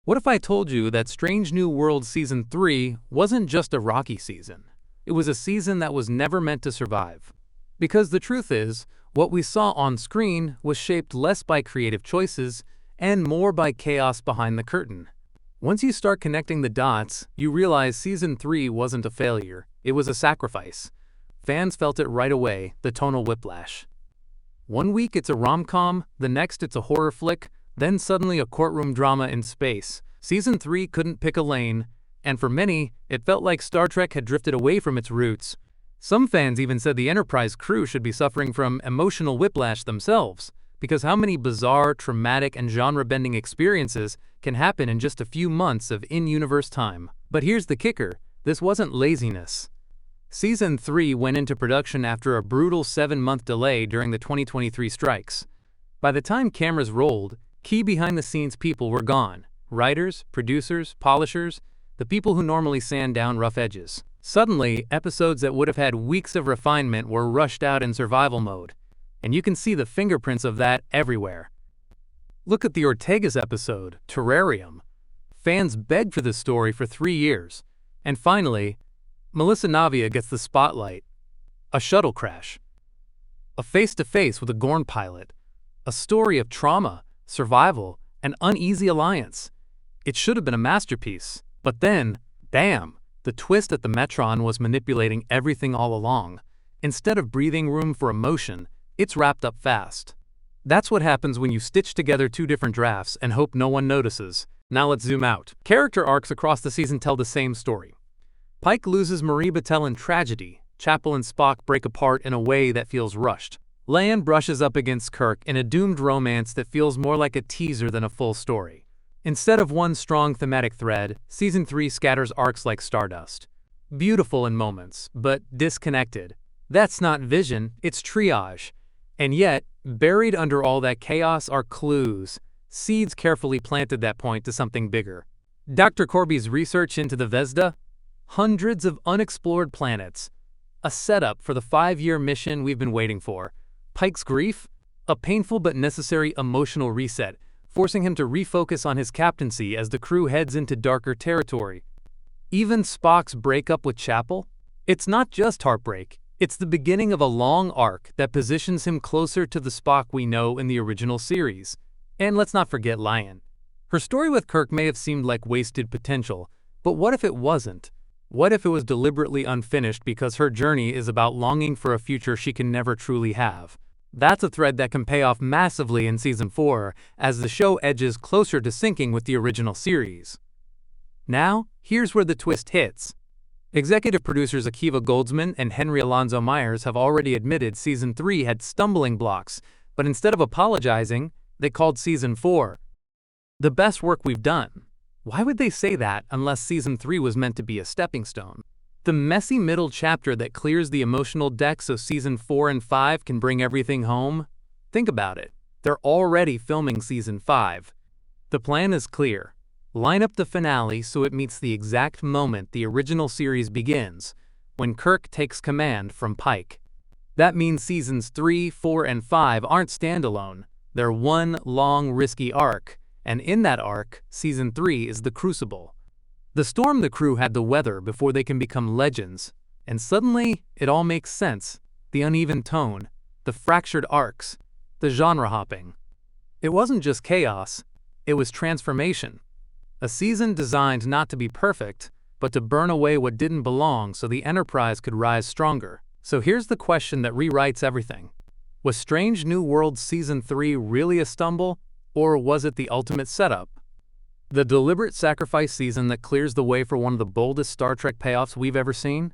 What if I told you that Strange New Worlds Season 3 wasn't just a rocky season? It was a season that was never meant to survive. Because the truth is, what we saw on screen was shaped less by creative choices and more by chaos behind the curtain. Once you start connecting the dots, you realize Season 3 wasn't a failure, it was a sacrifice. Fans felt it right away, the tonal whiplash. One week it's a rom-com, the next it's a horror flick, then suddenly a courtroom drama in space. Season 3 couldn't pick a lane, and for many, it felt like Star Trek had drifted away from its roots. Some fans even said the Enterprise crew should be suffering from emotional whiplash themselves, because how many bizarre, traumatic, and genre-bending experiences can happen in just a few months of in-universe time? But here's the kicker, this wasn't laziness. Season 3 went into production after a brutal 7-month delay during the 2023 strikes. By the time cameras rolled, key behind-the-scenes people were gone. Writers, producers, polishers, the people who normally sand down rough edges. Suddenly, episodes that would have had weeks of refinement were rushed out in survival mode. And you can see the fingerprints of that everywhere. Look at the Ortega's episode, Terrarium. Fans begged for this story for 3 years. And finally, Melissa Navia gets the spotlight. A shuttle crash. A face-to-face with a Gorn pilot. A story of trauma, survival, and uneasy alliance. It should have been a masterpiece. But then, bam! The twist at the Metron was manipulating everything all along. Instead of breathing room for emotion, it's wrapped up fast. That's what happens when you stitch together 2 different drafts and hope no one notices. Now let's zoom out. Character arcs across the season tell the same story. Pike loses Marie Battelle in tragedy. Chapel and Spock break apart in a way that feels rushed. Lan brushes up against Kirk in a doomed romance that feels more like a teaser than a full story. Instead of one strong thematic thread, Season 3 scatters arcs like stardust. Beautiful in moments, but disconnected. That's not vision, it's triage. And yet, buried under all that chaos are clues, seeds carefully planted that point to something bigger. Dr. Corby's research into the Vesda? Hundreds of unexplored planets. A setup for the 5-year mission we've been waiting for. Pike's grief? A painful but necessary emotional reset, forcing him to refocus on his captaincy as the crew heads into darker territory. Even Spock's breakup with Chapel? It's not just heartbreak, it's the beginning of a long arc that positions him closer to the Spock we know in the original series. And let's not forget Lyan. Her story with Kirk may have seemed like wasted potential, but what if it wasn't? What if it was deliberately unfinished because her journey is about longing for a future she can never truly have? That's a thread that can pay off massively in Season 4 as the show edges closer to syncing with the original series. Now, here's where the twist hits. Executive producers Akiva Goldsman and Henry Alonzo Myers have already admitted Season 3 had stumbling blocks, but instead of apologizing, they called Season 4 the best work we've done. Why would they say that unless Season 3 was meant to be a stepping stone? The messy middle chapter that clears the emotional deck so Season 4 and 5 can bring everything home? Think about it. They're already filming Season 5. The plan is clear. Line up the finale so it meets the exact moment the original series begins, when Kirk takes command from Pike. That means Seasons 3, 4, and 5 aren't standalone. They're one long, risky arc. And in that arc, Season 3 is the crucible. The storm the crew had to weather before they can become legends. And suddenly, it all makes sense. The uneven tone, the fractured arcs, the genre hopping. It wasn't just chaos, it was transformation. A season designed not to be perfect, but to burn away what didn't belong so the Enterprise could rise stronger. So here's the question that rewrites everything. Was Strange New Worlds Season 3 really a stumble? Or was it the ultimate setup? The deliberate sacrifice season that clears the way for one of the boldest Star Trek payoffs we've ever seen?